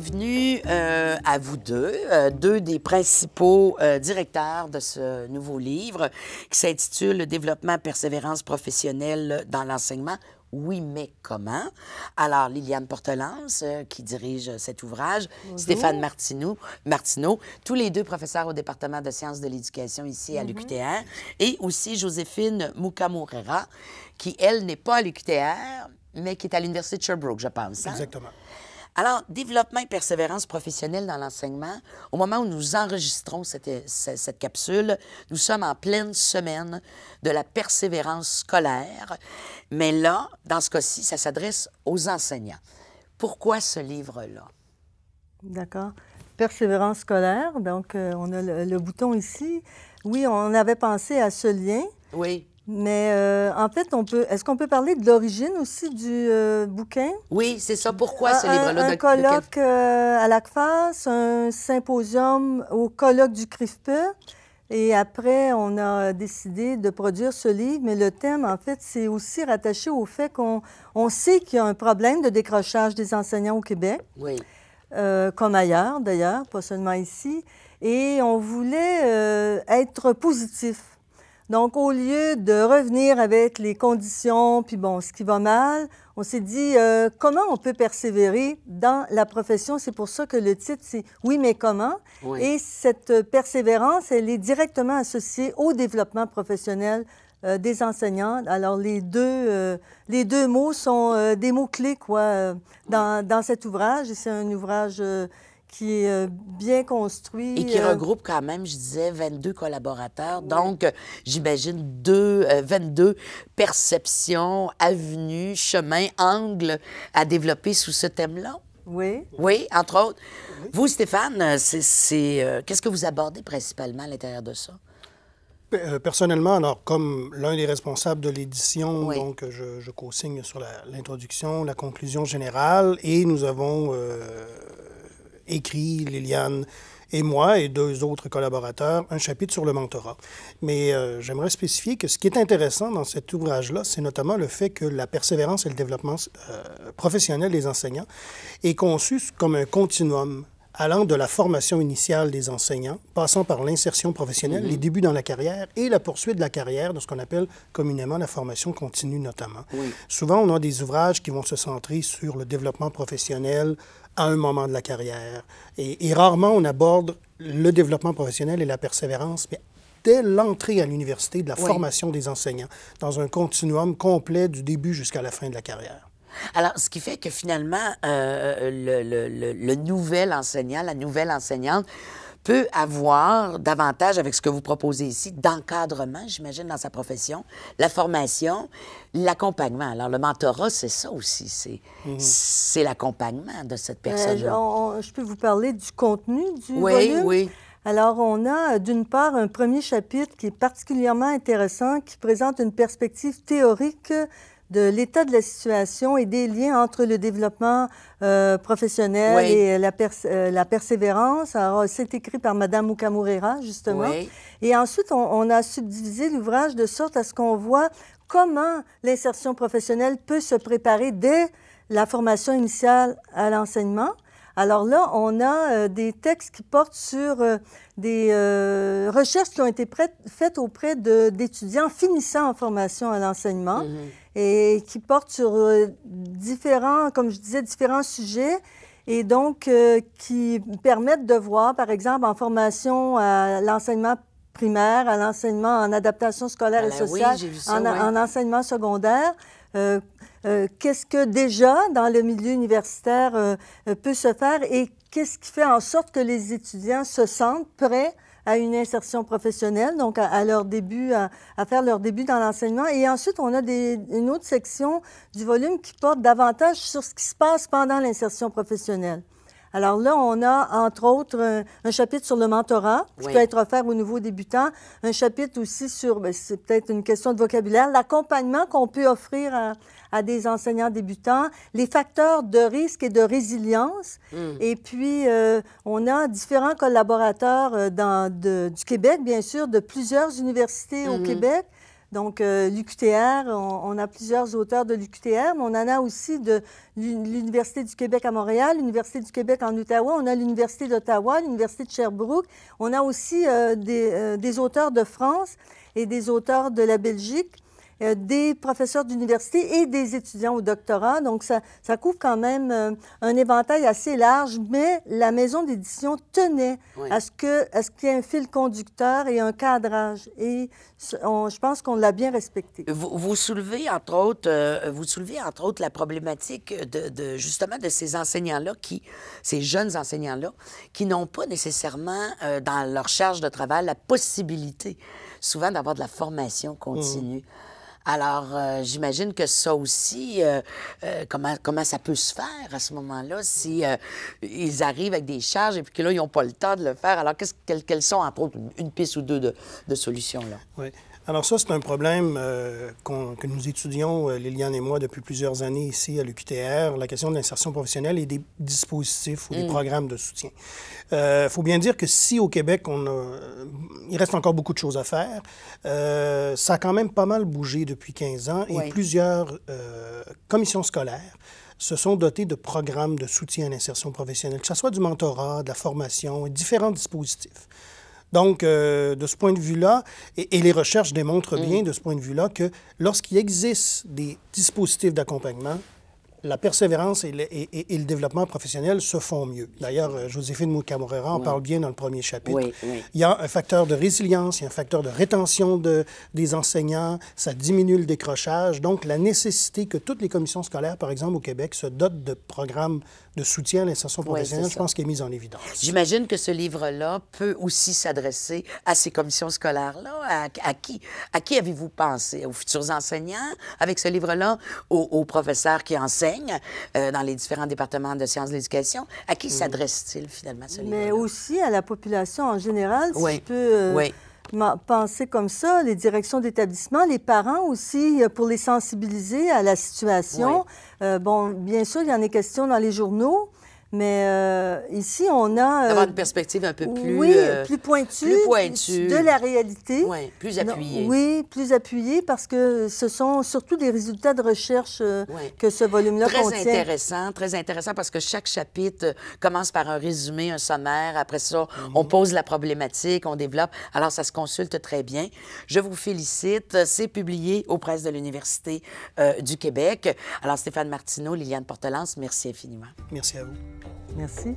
bienvenue à vous deux, deux des principaux directeurs de ce nouveau livre qui s'intitule « Le développement Persévérance professionnelle dans l'enseignement ». Oui, mais comment? Alors, Liliane Portelance, qui dirige cet ouvrage, bonjour. Stéphane Martineau, tous les deux professeurs au département de sciences de l'éducation ici à l'UQTR, et aussi Joséphine Mukamurera, qui, elle, n'est pas à l'UQTR, mais qui est à l'Université de Sherbrooke, je pense. Hein? Exactement. Alors, développement et persévérance professionnelle dans l'enseignement, au moment où nous enregistrons cette capsule, nous sommes en pleine semaine de la persévérance scolaire. Mais là, dans ce cas-ci, ça s'adresse aux enseignants. Pourquoi ce livre-là? D'accord. Persévérance scolaire, donc on a le bouton ici. Oui, on avait pensé à ce lien. Oui. Mais en fait, est-ce qu'on peut parler de l'origine aussi du bouquin? Oui, c'est ça. Pourquoi ce livre-là? Un colloque à l'ACFAS, un symposium au colloque du CRIFPE. Et après, on a décidé de produire ce livre. Mais le thème, en fait, c'est aussi rattaché au fait qu'on sait qu'il y a un problème de décrochage des enseignants au Québec. Oui. Comme ailleurs, d'ailleurs, pas seulement ici. Et on voulait être positif. Donc, au lieu de revenir avec les conditions, puis bon, ce qui va mal, on s'est dit comment on peut persévérer dans la profession. C'est pour ça que le titre, c'est « Oui, mais comment? Oui. » Et cette persévérance, elle est directement associée au développement professionnel des enseignants. Alors, les deux mots sont des mots-clés, quoi, dans cet ouvrage. Et c'est un ouvrage qui est bien construit. Et qui regroupe quand même, je disais, 22 collaborateurs. Oui. Donc, j'imagine 22 perceptions, avenues, chemins, angles à développer sous ce thème-là. Oui. Oui, entre autres. Oui. Vous, Stéphane, qu'est-ce que vous abordez principalement à l'intérieur de ça? Personnellement, alors, comme l'un des responsables de l'édition, oui. donc je co-signe sur l'introduction, la conclusion générale, et nous avons écrit, Liliane et moi, et deux autres collaborateurs, un chapitre sur le mentorat. Mais j'aimerais spécifier que ce qui est intéressant dans cet ouvrage-là, c'est notamment le fait que la persévérance et le développement professionnel des enseignants est conçu comme un continuum allant de la formation initiale des enseignants, passant par l'insertion professionnelle, les débuts dans la carrière et la poursuite de la carrière, de ce qu'on appelle communément la formation continue notamment. Oui. Souvent, on a des ouvrages qui vont se centrer sur le développement professionnel à un moment de la carrière. Et rarement, on aborde le développement professionnel et la persévérance, mais dès l'entrée à l'université de la formation des enseignants, dans un continuum complet du début jusqu'à la fin de la carrière. Alors, ce qui fait que finalement, le nouvel enseignant, la nouvelle enseignante peut avoir davantage, avec ce que vous proposez ici, d'encadrement, j'imagine, dans sa profession, la formation, l'accompagnement. Alors, le mentorat, c'est ça aussi, c'est l'accompagnement de cette personne-là. Je peux vous parler du contenu du volume? Oui, oui. Alors, on a d'une part un premier chapitre qui est particulièrement intéressant, qui présente une perspective théorique de l'état de la situation et des liens entre le développement professionnel et la persévérance. Alors, c'est écrit par Mme Mukamurera, justement. Oui. Et ensuite, on a subdivisé l'ouvrage de sorte à ce qu'on voit comment l'insertion professionnelle peut se préparer dès la formation initiale à l'enseignement. Alors là, on a des textes qui portent sur des recherches qui ont été faites auprès d'étudiants finissant en formation à l'enseignement et qui portent sur différents, comme je disais, différents sujets et donc qui permettent de voir, par exemple, en formation à l'enseignement primaire, à l'enseignement en adaptation scolaire et sociale, oui, ça, en enseignement secondaire, qu'est-ce que déjà, dans le milieu universitaire, peut se faire et qu'est-ce qui fait en sorte que les étudiants se sentent prêts à une insertion professionnelle, donc à leur début, à faire leur début dans l'enseignement. Et ensuite, on a une autre section du volume qui porte davantage sur ce qui se passe pendant l'insertion professionnelle. Alors là, on a, entre autres, un chapitre sur le mentorat, qui peut être offert aux nouveaux débutants, un chapitre aussi sur, c'est peut-être une question de vocabulaire, l'accompagnement qu'on peut offrir à des enseignants débutants, les facteurs de risque et de résilience. Et puis, on a différents collaborateurs du Québec, bien sûr, de plusieurs universités au Québec, Donc, l'UQTR, on a plusieurs auteurs de l'UQTR, mais on en a aussi de l'Université du Québec à Montréal, l'Université du Québec en Ottawa, on a l'Université d'Ottawa, l'Université de Sherbrooke. On a aussi des auteurs de France et des auteurs de la Belgique, des professeurs d'université et des étudiants au doctorat. Donc, ça couvre quand même un éventail assez large, mais la maison d'édition tenait à ce qu'il y ait un fil conducteur et un cadrage. Et je pense qu'on l'a bien respecté. Vous soulevez, entre autres, la problématique justement de ces enseignants-là, ces jeunes enseignants-là, qui n'ont pas nécessairement dans leur charge de travail la possibilité souvent d'avoir de la formation continue. Alors, j'imagine que ça aussi, comment ça peut se faire à ce moment-là si ils arrivent avec des charges et puis que là, ils n'ont pas le temps de le faire. Alors, quelles sont, entre autres, une piste ou deux de solutions, là? Oui. Alors ça, c'est un problème que nous étudions, Liliane et moi, depuis plusieurs années ici à l'UQTR, la question de l'insertion professionnelle et des dispositifs ou des programmes de soutien. Il faut bien dire que si au Québec, il reste encore beaucoup de choses à faire, ça a quand même pas mal bougé depuis 15 ans et plusieurs commissions scolaires se sont dotées de programmes de soutien à l'insertion professionnelle, que ce soit du mentorat, de la formation et différents dispositifs. Donc, de ce point de vue-là, et les recherches démontrent bien de ce point de vue-là que lorsqu'il existe des dispositifs d'accompagnement, la persévérance et le développement professionnel se font mieux. D'ailleurs, Joséphine Moukamorera en parle bien dans le premier chapitre. Il y a un facteur de résilience, il y a un facteur de rétention des enseignants, ça diminue le décrochage. Donc, la nécessité que toutes les commissions scolaires, par exemple au Québec, se dotent de programmes de soutien à l'insertion professionnelle, je pense qu'elle est mise en évidence. J'imagine que ce livre-là peut aussi s'adresser à ces commissions scolaires-là. À qui avez-vous pensé? Aux futurs enseignants, avec ce livre-là, aux professeurs qui enseignent dans les différents départements de sciences de l'éducation? À qui s'adresse-t-il, finalement, ce livre-là? Mais aussi à la population en général, si je peux penser comme ça, les directions d'établissement, les parents aussi, pour les sensibiliser à la situation. Bon, bien sûr, il y en a question dans les journaux, mais ici, on a... D'avoir une perspective un peu plus... plus pointue. De la réalité. Oui, plus appuyée. Oui, plus appuyée, parce que ce sont surtout des résultats de recherche que ce volume-là contient. Très intéressant, parce que chaque chapitre commence par un résumé, un sommaire. Après ça, on pose la problématique, on développe. Alors, ça se consulte très bien. Je vous félicite. C'est publié aux presses de l'Université du Québec. Alors, Stéphane Martineau, Liliane Portelance, merci infiniment. Merci à vous. Merci.